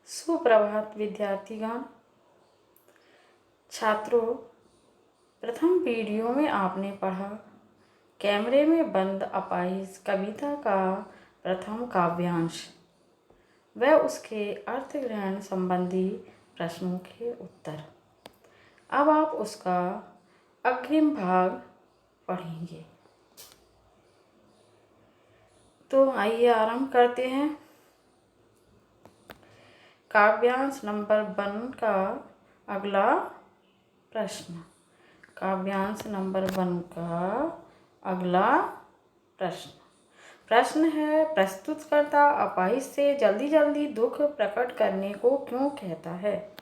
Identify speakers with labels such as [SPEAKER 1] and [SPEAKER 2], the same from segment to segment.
[SPEAKER 1] सुप्रभात विद्यार्थीगण। छात्रों, प्रथम वीडियो में आपने पढ़ा कैमरे में बंद अपाहिज कविता का प्रथम काव्यांश व उसके अर्थग्रहण संबंधी प्रश्नों के उत्तर। अब आप उसका अग्रिम भाग पढ़ेंगे। तो आइए आरंभ करते हैं। काव्यांश नंबर 1 का अगला प्रश्न। काव्यांश नंबर 1 का अगला प्रश्न है, प्रस्तुतकर्ता अपाहिज से जल्दी जल्दी दुख प्रकट करने को क्यों कहता है?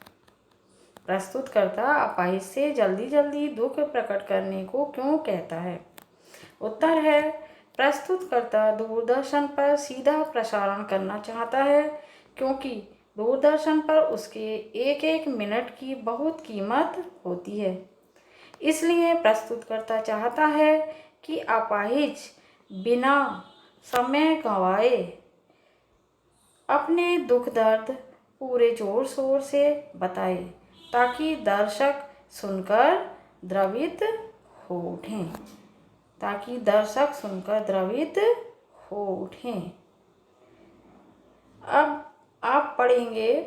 [SPEAKER 1] प्रस्तुतकर्ता अपाहिज से जल्दी जल्दी दुख प्रकट करने को क्यों कहता है? उत्तर है, प्रस्तुतकर्ता दूरदर्शन पर सीधा प्रसारण करना चाहता है, क्योंकि दूरदर्शन पर उसके एक एक मिनट की बहुत कीमत होती है। इसलिए प्रस्तुतकर्ता चाहता है कि अपाहिज बिना समय गंवाए अपने दुख दर्द पूरे जोर शोर से बताए, ताकि दर्शक सुनकर द्रवित हो उठें। अब आप पढ़ेंगे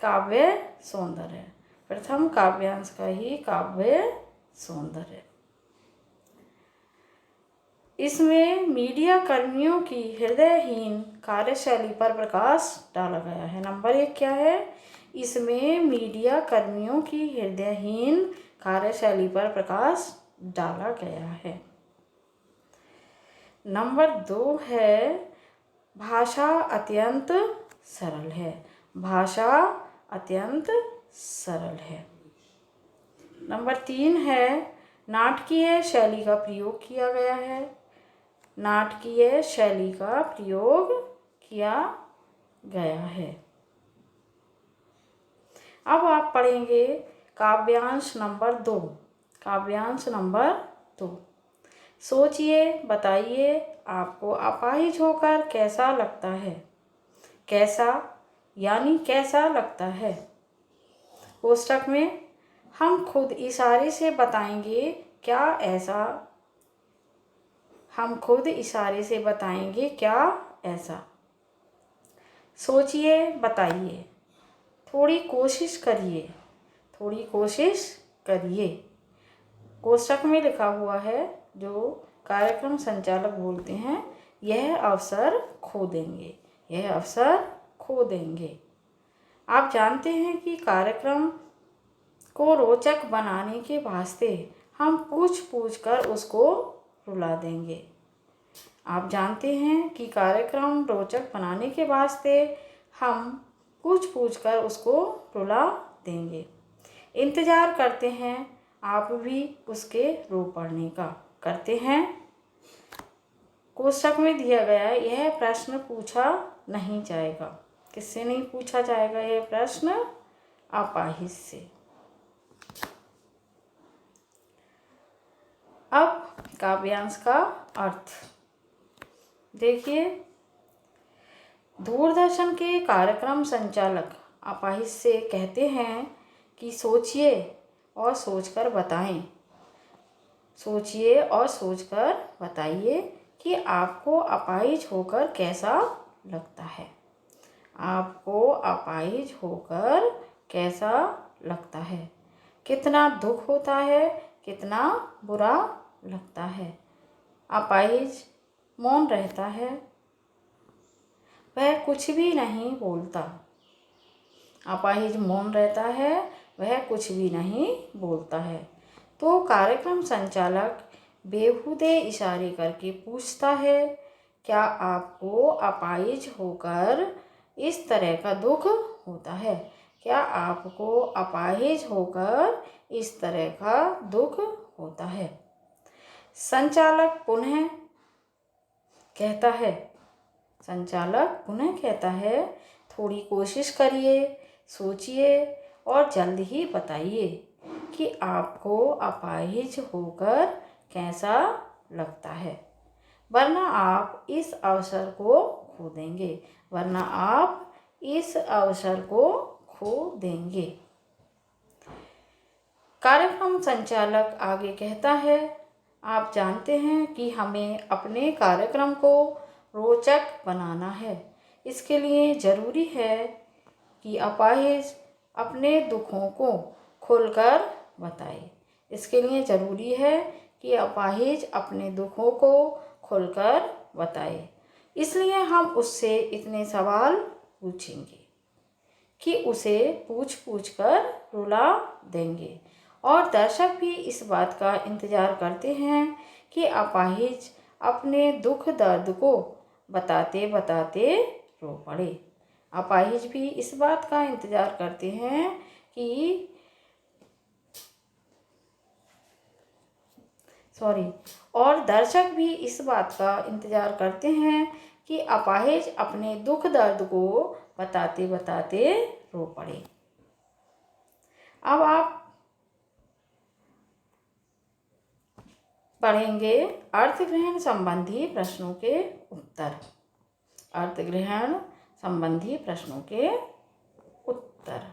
[SPEAKER 1] काव्य सौंदर्य। प्रथम काव्यांश का ही काव्य सौंदर्य। इसमें मीडिया कर्मियों की हृदयहीन कार्यशैली पर प्रकाश डाला गया है। नंबर 1 क्या है? इसमें मीडिया कर्मियों की हृदयहीन कार्यशैली पर प्रकाश डाला गया है। नंबर 2 है, भाषा अत्यंत सरल है। भाषा अत्यंत सरल है। नंबर 3 है, नाटकीय शैली का प्रयोग किया गया है। नाटकीय शैली का प्रयोग किया गया है। अब आप पढ़ेंगे काव्यांश नंबर 2। काव्यांश नंबर 2। सोचिए, बताइए, आपको अपाहिज होकर कैसा लगता है? कैसा यानी कैसा लगता है? कोष्ठक में हम खुद इशारे से बताएंगे क्या ऐसा। सोचिए, बताइए, थोड़ी कोशिश करिए। कोष्ठक में लिखा हुआ है, जो कार्यक्रम संचालक बोलते हैं, यह अवसर खो देंगे। आप जानते हैं कि कार्यक्रम को रोचक बनाने के वास्ते हम पूछ कर उसको रुला देंगे। आप जानते हैं कि कार्यक्रम रोचक बनाने के वास्ते हम पूछ कर उसको रुला देंगे। इंतज़ार करते हैं आप भी उसके रो पड़ने का। करते हैं। कोष्ठक में दिया गया है, यह प्रश्न पूछा नहीं जाएगा। किससे नहीं पूछा जाएगा यह प्रश्न? अपाहिज से। अब काव्यांश का अर्थ देखिए। दूरदर्शन के कार्यक्रम संचालक अपाहिज से कहते हैं कि सोचिए और सोचकर बताइए कि आपको अपाहिज होकर कैसा लगता है। कितना दुख होता है, कितना बुरा लगता है। अपाहिज मौन रहता है, वह कुछ भी नहीं बोलता है। तो कार्यक्रम संचालक बेहुदे इशारे करके पूछता है, क्या आपको अपाहिज होकर इस तरह का दुख होता है? संचालक पुनः कहता है, थोड़ी कोशिश करिए, सोचिए और जल्द ही बताइए कि आपको अपाहिज होकर कैसा लगता है, वरना आप इस अवसर को खो देंगे। इस अवसर को खो देंगे। कार्यक्रम संचालक आगे कहता है, आप जानते हैं कि हमें अपने कार्यक्रम को रोचक बनाना है। इसके लिए ज़रूरी है कि अपाहिज अपने दुखों को खुलकर बताए। इसके लिए ज़रूरी है कि अपाहिज अपने दुखों को खुलकर बताए। इसलिए हम उससे इतने सवाल पूछेंगे कि उसे पूछ पूछ कर रुला देंगे। और दर्शक भी इस बात का इंतज़ार करते हैं कि अपाहिज अपने दुख दर्द को बताते बताते रो पड़े। अपाहिज भी इस बात का इंतज़ार करते हैं कि और दर्शक भी इस बात का इंतज़ार करते हैं कि अपाहिज अपने दुख दर्द को बताते बताते रो पड़े। अब आप पढ़ेंगे अर्थग्रहण संबंधी प्रश्नों के उत्तर। अर्थग्रहण संबंधी प्रश्नों के उत्तर।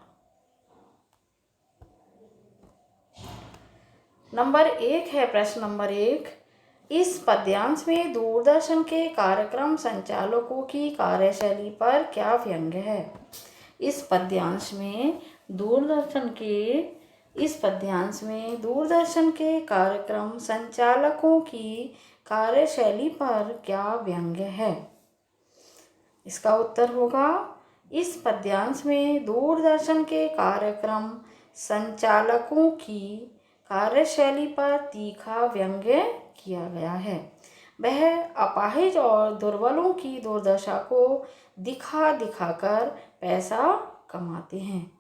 [SPEAKER 1] नंबर 1 है, प्रश्न नंबर 1, इस पद्यांश में दूरदर्शन के कार्यक्रम संचालकों की कार्यशैली पर क्या व्यंग्य है? इस पद्यांश में दूरदर्शन के कार्यक्रम संचालकों की कार्यशैली पर क्या व्यंग्य है? इसका उत्तर होगा, इस पद्यांश में दूरदर्शन के कार्यक्रम संचालकों की कार्यशैली पर तीखा व्यंग्य किया गया है। वह अपाहिज और दुर्बलों की दुर्दशा को दिखा दिखाकर पैसा कमाते हैं।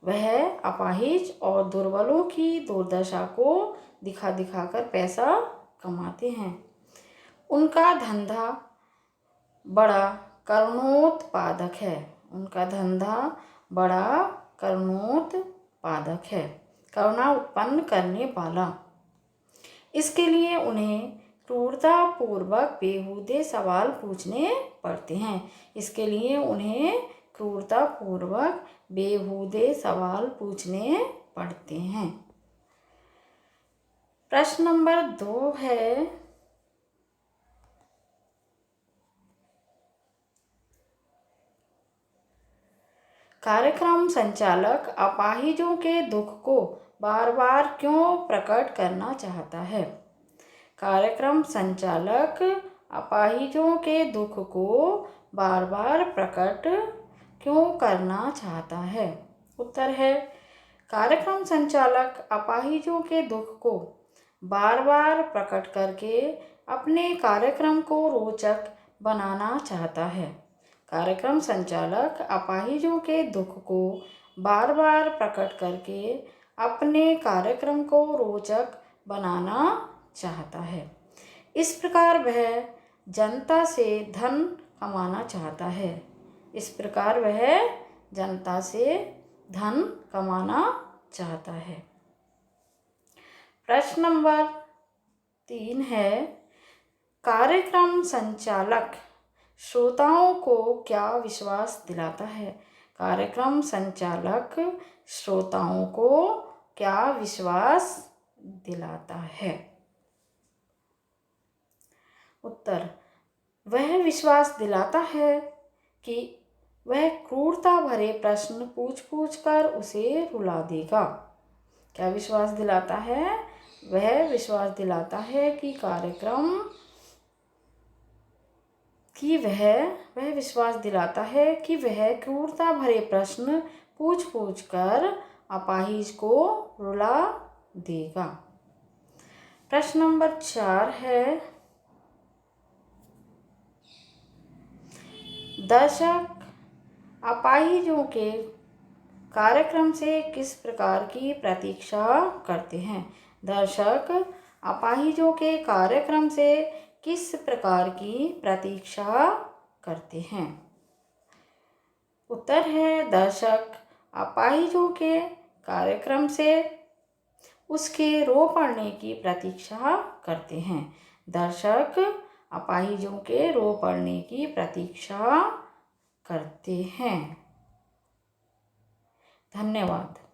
[SPEAKER 1] वह अपाहिज और दुर्बलों की दुर्दशा को दिखा दिखाकर पैसा कमाते हैं। उनका धंधा बड़ा करुणोत्पादक है। उनका धंधा बड़ा करुणोत्पादक है, करुणा उत्पन्न करने वाला। इसके लिए उन्हें क्रूरतापूर्वक बेहूदे सवाल पूछने पड़ते हैं। इसके लिए उन्हें क्रूरतापूर्वक बेहूदे सवाल पूछने पड़ते हैं। प्रश्न नंबर 2 है, कार्यक्रम संचालक अपाहिजों के दुख को बार बार क्यों प्रकट करना चाहता है? कार्यक्रम संचालक अपाहिजों के दुख को बार बार प्रकट क्यों करना चाहता है? उत्तर है, कार्यक्रम संचालक अपाहिजों के दुख को बार बार प्रकट करके अपने कार्यक्रम को रोचक बनाना चाहता है। कार्यक्रम संचालक अपाहिजों के दुख को बार बार प्रकट करके अपने कार्यक्रम को रोचक बनाना चाहता है। इस प्रकार वह जनता से धन कमाना चाहता है। इस प्रकार वह जनता से धन कमाना चाहता है। प्रश्न नंबर 3 है, कार्यक्रम संचालक श्रोताओं को क्या विश्वास दिलाता है? कार्यक्रम संचालक श्रोताओं को क्या विश्वास दिलाता है? उत्तर, वह विश्वास दिलाता है कि वह क्रूरता भरे प्रश्न पूछ पूछ कर उसे रुला देगा। क्या विश्वास दिलाता है? वह विश्वास दिलाता है कि वह विश्वास दिलाता है कि वह क्रूरता भरे प्रश्न पूछ पूछ कर अपाहिज को रुला देगा। प्रश्न नंबर 4 है, दर्शक अपाहिजों के कार्यक्रम से किस प्रकार की प्रतीक्षा करते हैं? दर्शक अपाहिजों के कार्यक्रम से किस प्रकार की प्रतीक्षा करते हैं? उत्तर है, दर्शक अपाहिजों के कार्यक्रम से उसके रो पड़ने की प्रतीक्षा करते हैं। दर्शक अपाहिजों के रो पड़ने की प्रतीक्षा करते हैं। धन्यवाद।